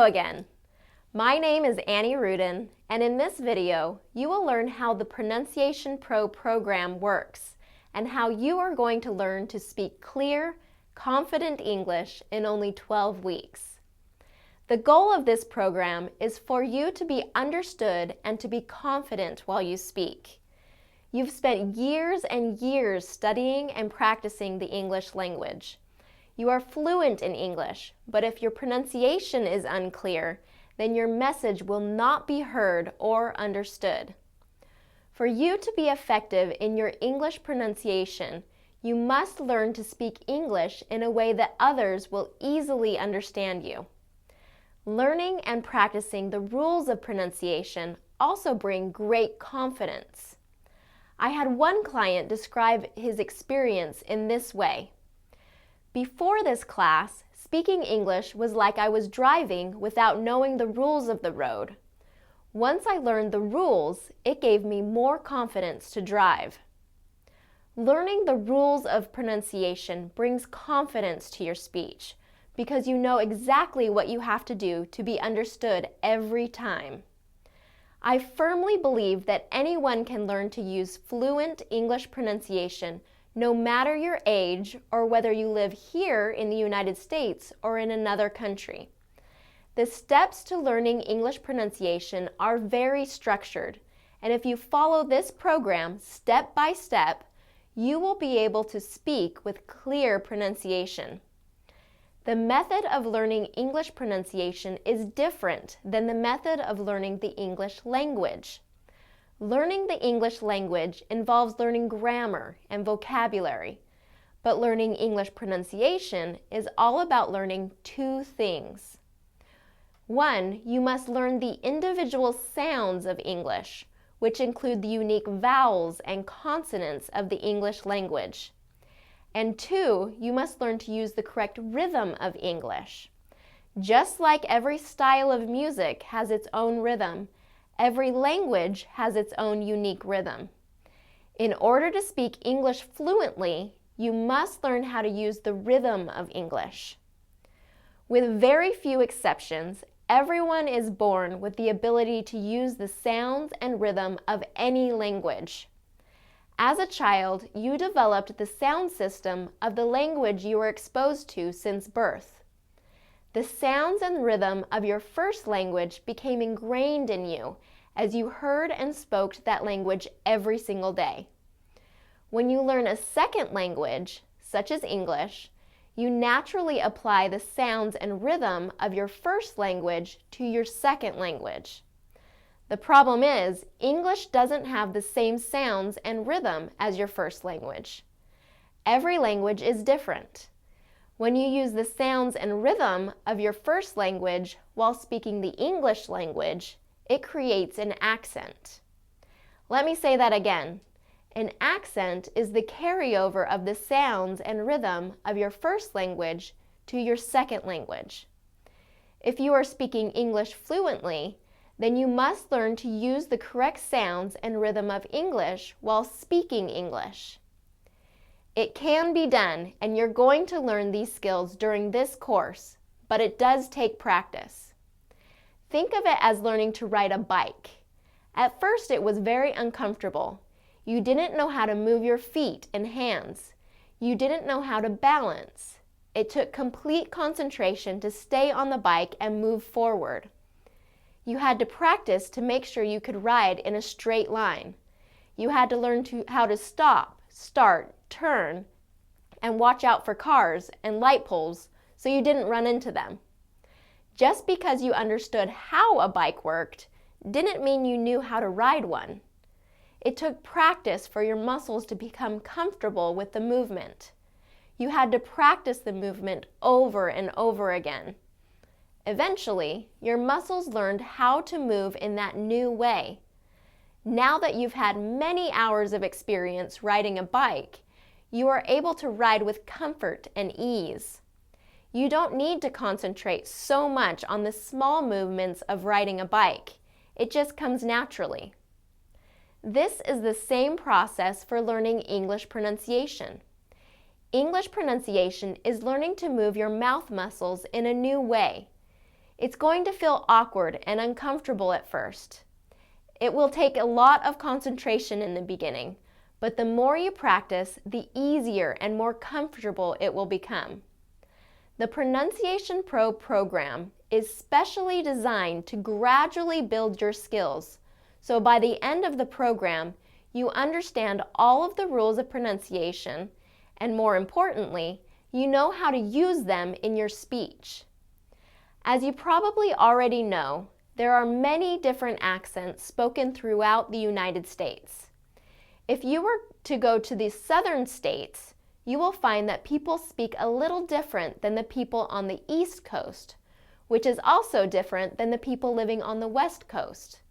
again. My name is Annie Rudin, and in this video, you will learn how the Pronunciation Pro program works and how you are going to learn to speak clear, confident English in only 12 weeks. The goal of this program is for you to be understood and to be confident while you speak. You've spent years and years studying and practicing the English language. You are fluent in English, but if your pronunciation is unclear, then your message will not be heard or understood. For you to be effective in your English pronunciation, you must learn to speak English in a way that others will easily understand you. Learning and practicing the rules of pronunciation also bring great confidence. I had one client describe his experience in this way. Before this class, speaking English was like I was driving without knowing the rules of the road. Once I learned the rules, it gave me more confidence to drive. Learning the rules of pronunciation brings confidence to your speech because you know exactly what you have to do to be understood every time. I firmly believe that anyone can learn to use fluent English pronunciation no matter your age or whether you live here in the United States or in another country. The steps to learning English pronunciation are very structured, and if you follow this program step by step, you will be able to speak with clear pronunciation. The method of learning English pronunciation is different than the method of learning the English language. Learning the English language involves learning grammar and vocabulary, but learning English pronunciation is all about learning two things. One, you must learn the individual sounds of English, which include the unique vowels and consonants of the English language. And two, you must learn to use the correct rhythm of English. Just like every style of music has its own rhythm, every language has its own unique rhythm. In order to speak English fluently, you must learn how to use the rhythm of English. With very few exceptions, everyone is born with the ability to use the sounds and rhythm of any language. As a child, you developed the sound system of the language you were exposed to since birth. The sounds and rhythm of your first language became ingrained in you as you heard and spoke that language every single day. When you learn a second language, such as English, you naturally apply the sounds and rhythm of your first language to your second language. The problem is, English doesn't have the same sounds and rhythm as your first language. Every language is different. When you use the sounds and rhythm of your first language while speaking the English language, it creates an accent. Let me say that again. An accent is the carryover of the sounds and rhythm of your first language to your second language. If you are speaking English fluently, then you must learn to use the correct sounds and rhythm of English while speaking English. It can be done, and you're going to learn these skills during this course, but it does take practice. Think of it as learning to ride a bike. At first, it was very uncomfortable. You didn't know how to move your feet and hands. You didn't know how to balance. It took complete concentration to stay on the bike and move forward. You had to practice to make sure you could ride in a straight line. You had to learn how to stop, start, turn, and watch out for cars and light poles so you didn't run into them. Just because you understood how a bike worked didn't mean you knew how to ride one. It took practice for your muscles to become comfortable with the movement. You had to practice the movement over and over again. Eventually, your muscles learned how to move in that new way. Now that you've had many hours of experience riding a bike, you are able to ride with comfort and ease. You don't need to concentrate so much on the small movements of riding a bike. It just comes naturally. This is the same process for learning English pronunciation. English pronunciation is learning to move your mouth muscles in a new way. It's going to feel awkward and uncomfortable at first. It will take a lot of concentration in the beginning, but the more you practice, the easier and more comfortable it will become. The Pronunciation Pro program is specially designed to gradually build your skills, so by the end of the program, you understand all of the rules of pronunciation, and more importantly, you know how to use them in your speech. As you probably already know, there are many different accents spoken throughout the United States. If you were to go to the southern states, you will find that people speak a little different than the people on the East Coast, which is also different than the people living on the West Coast.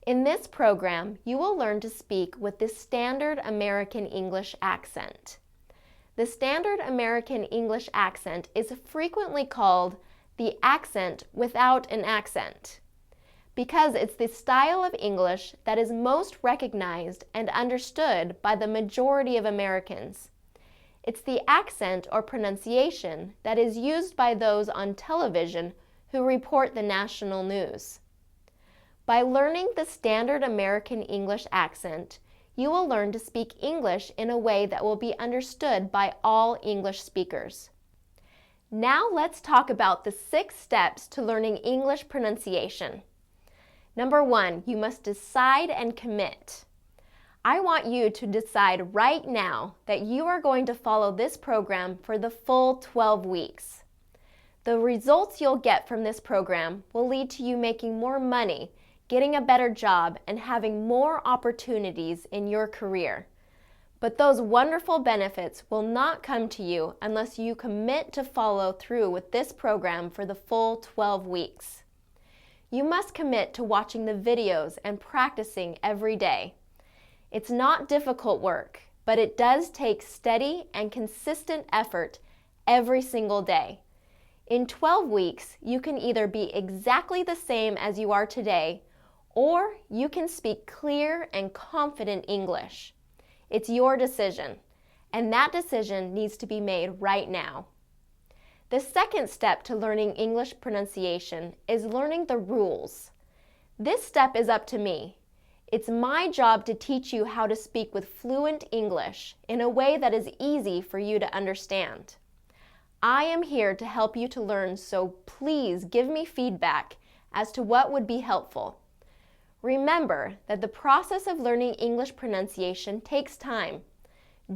In this program, you will learn to speak with the standard American English accent. The standard American English accent is frequently called the accent without an accent, because it's the style of English that is most recognized and understood by the majority of Americans. It's the accent or pronunciation that is used by those on television who report the national news. By learning the standard American English accent, you will learn to speak English in a way that will be understood by all English speakers. Now let's talk about the 6 steps to learning English pronunciation. Number 1, you must decide and commit. I want you to decide right now that you are going to follow this program for the full 12 weeks. The results you'll get from this program will lead to you making more money, getting a better job, and having more opportunities in your career. But those wonderful benefits will not come to you unless you commit to follow through with this program for the full 12 weeks. You must commit to watching the videos and practicing every day. It's not difficult work, but it does take steady and consistent effort every single day. In 12 weeks, you can either be exactly the same as you are today, or you can speak clear and confident English. It's your decision, and that decision needs to be made right now. The second step to learning English pronunciation is learning the rules. This step is up to me. It's my job to teach you how to speak with fluent English in a way that is easy for you to understand. I am here to help you to learn, so please give me feedback as to what would be helpful. Remember that the process of learning English pronunciation takes time.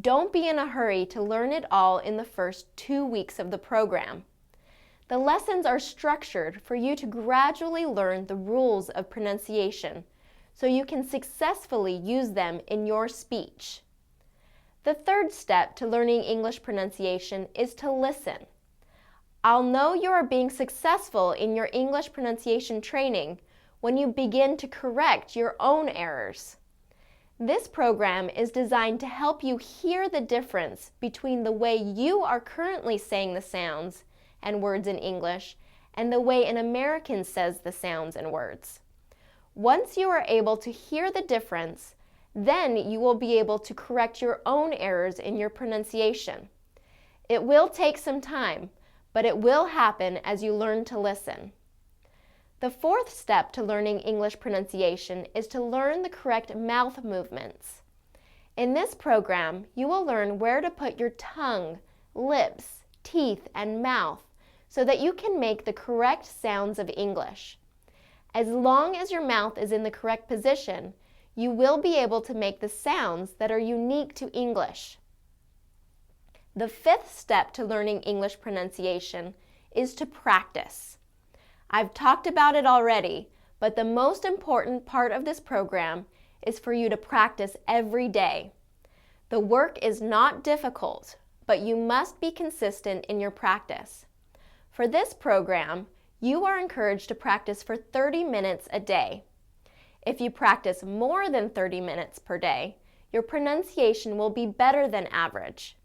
Don't be in a hurry to learn it all in the first 2 weeks of the program. The lessons are structured for you to gradually learn the rules of pronunciation so you can successfully use them in your speech. The third step to learning English pronunciation is to listen. I'll know you are being successful in your English pronunciation training when you begin to correct your own errors. This program is designed to help you hear the difference between the way you are currently saying the sounds and words in English and the way an American says the sounds and words. Once you are able to hear the difference, then you will be able to correct your own errors in your pronunciation. It will take some time, but it will happen as you learn to listen. The fourth step to learning English pronunciation is to learn the correct mouth movements. In this program, you will learn where to put your tongue, lips, teeth, and mouth so that you can make the correct sounds of English. As long as your mouth is in the correct position, you will be able to make the sounds that are unique to English. The fifth step to learning English pronunciation is to practice. I've talked about it already, but the most important part of this program is for you to practice every day. The work is not difficult, but you must be consistent in your practice. For this program, you are encouraged to practice for 30 minutes a day. If you practice more than 30 minutes per day, your pronunciation will be better than average.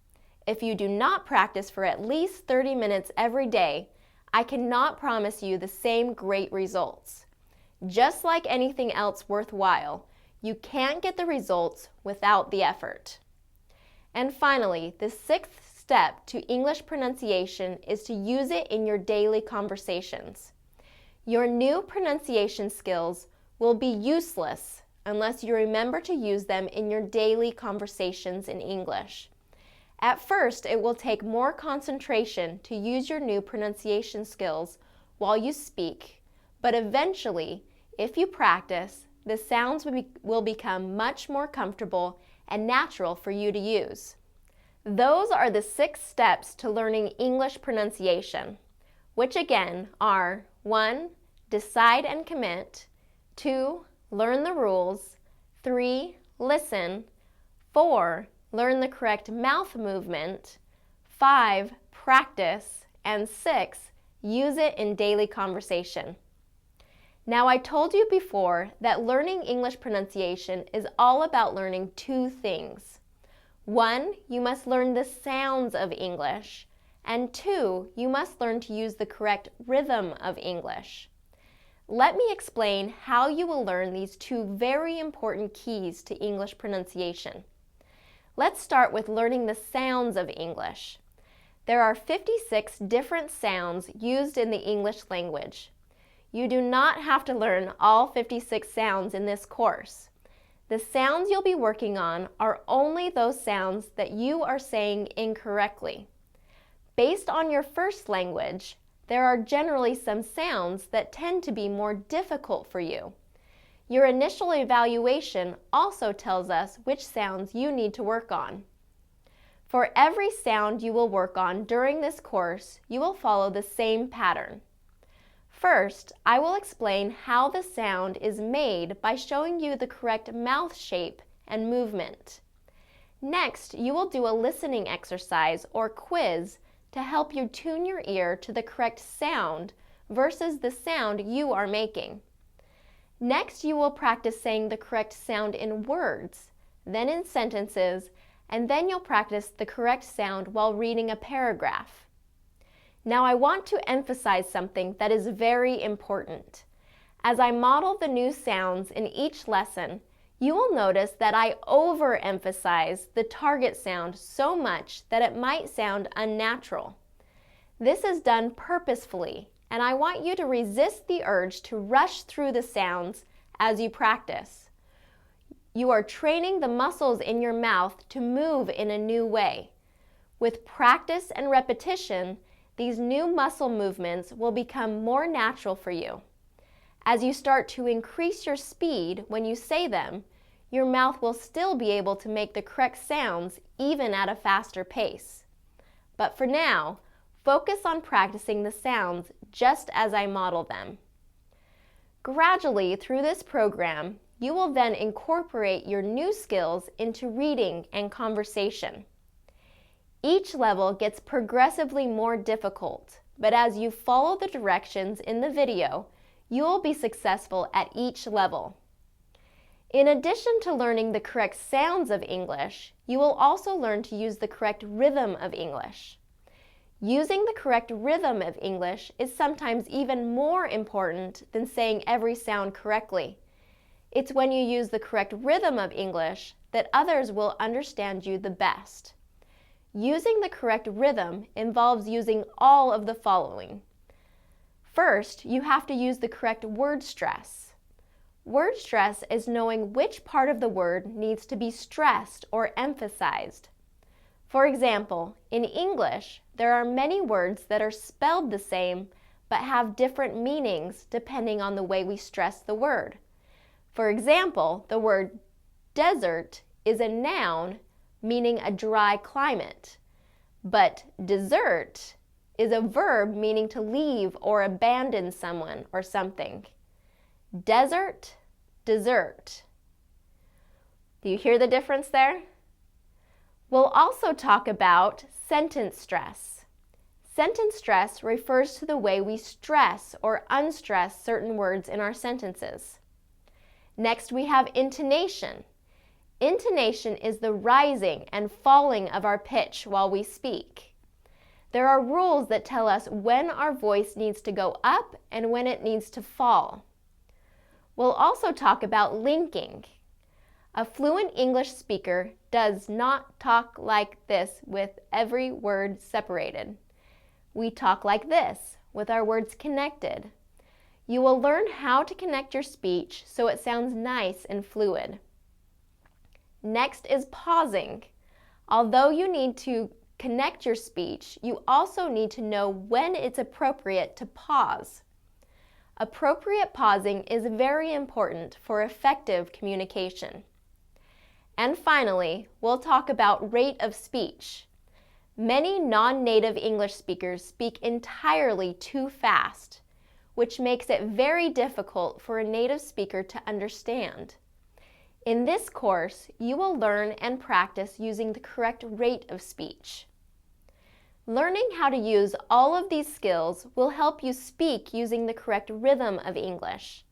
If you do not practice for at least 30 minutes every day, I cannot promise you the same great results. Just like anything else worthwhile, you can't get the results without the effort. And finally, the sixth step to English pronunciation is to use it in your daily conversations. Your new pronunciation skills will be useless unless you remember to use them in your daily conversations in English. At first, it will take more concentration to use your new pronunciation skills while you speak, but eventually, if you practice, the sounds will become much more comfortable and natural for you to use. Those are the 6 steps to learning English pronunciation, which again are 1. Decide and commit, 2. Learn the rules, 3. Listen, 4. Learn the correct mouth movement, 5. Practice, and 6. Use it in daily conversation. Now, I told you before that learning English pronunciation is all about learning 2 things. 1. You must learn the sounds of English, and 2. You must learn to use the correct rhythm of English. Let me explain how you will learn these 2 very important keys to English pronunciation. Let's start with learning the sounds of English. There are 56 different sounds used in the English language. You do not have to learn all 56 sounds in this course. The sounds you'll be working on are only those sounds that you are saying incorrectly. Based on your first language, there are generally some sounds that tend to be more difficult for you. Your initial evaluation also tells us which sounds you need to work on. For every sound you will work on during this course, you will follow the same pattern. First, I will explain how the sound is made by showing you the correct mouth shape and movement. Next, you will do a listening exercise or quiz to help you tune your ear to the correct sound versus the sound you are making. Next, you will practice saying the correct sound in words, then in sentences, and then you'll practice the correct sound while reading a paragraph. Now, I want to emphasize something that is very important. As I model the new sounds in each lesson, you will notice that I overemphasize the target sound so much that it might sound unnatural. This is done purposefully, and I want you to resist the urge to rush through the sounds as you practice. You are training the muscles in your mouth to move in a new way. With practice and repetition, these new muscle movements will become more natural for you. As you start to increase your speed when you say them, your mouth will still be able to make the correct sounds even at a faster pace. But for now, focus on practicing the sounds just as I model them. Gradually, through this program, you will then incorporate your new skills into reading and conversation. Each level gets progressively more difficult, but as you follow the directions in the video, you will be successful at each level. In addition to learning the correct sounds of English, you will also learn to use the correct rhythm of English. Using the correct rhythm of English is sometimes even more important than saying every sound correctly. It's when you use the correct rhythm of English that others will understand you the best. Using the correct rhythm involves using all of the following. First, you have to use the correct word stress. Word stress is knowing which part of the word needs to be stressed or emphasized. For example, in English, there are many words that are spelled the same but have different meanings depending on the way we stress the word. For example, the word desert is a noun meaning a dry climate, but desert is a verb meaning to leave or abandon someone or something. Desert, dessert. Do you hear the difference there? We'll also talk about sentence stress. Sentence stress refers to the way we stress or unstress certain words in our sentences. Next, we have intonation. Intonation is the rising and falling of our pitch while we speak. There are rules that tell us when our voice needs to go up and when it needs to fall. We'll also talk about linking. A fluent English speaker does not talk like this with every word separated. We talk like this with our words connected. You will learn how to connect your speech so it sounds nice and fluid. Next is pausing. Although you need to connect your speech, you also need to know when it's appropriate to pause. Appropriate pausing is very important for effective communication. And finally, we'll talk about rate of speech. Many non-native English speakers speak entirely too fast, which makes it very difficult for a native speaker to understand. In this course, you will learn and practice using the correct rate of speech. Learning how to use all of these skills will help you speak using the correct rhythm of English.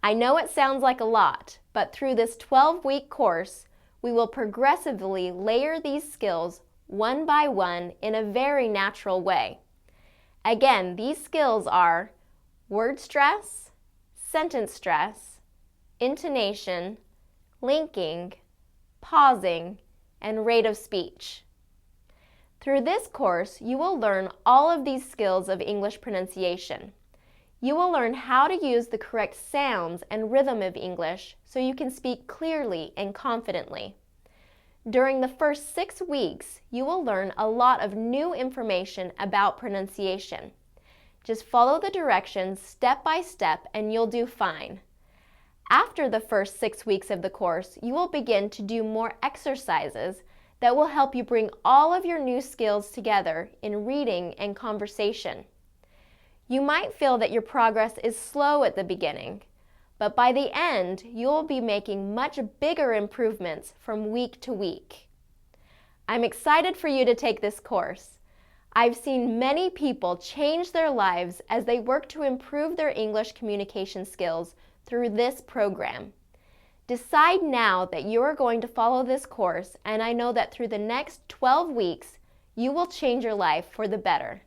I know it sounds like a lot, but through this 12-week course, we will progressively layer these skills one by one in a very natural way. Again, these skills are word stress, sentence stress, intonation, linking, pausing, and rate of speech. Through this course, you will learn all of these skills of English pronunciation. You will learn how to use the correct sounds and rhythm of English so you can speak clearly and confidently. During the first 6 weeks, you will learn a lot of new information about pronunciation. Just follow the directions step by step and you'll do fine. After the first 6 weeks of the course, you will begin to do more exercises that will help you bring all of your new skills together in reading and conversation. You might feel that your progress is slow at the beginning, but by the end, you will be making much bigger improvements from week to week. I'm excited for you to take this course. I've seen many people change their lives as they work to improve their English communication skills through this program. Decide now that you are going to follow this course, and I know that through the next 12 weeks, you will change your life for the better.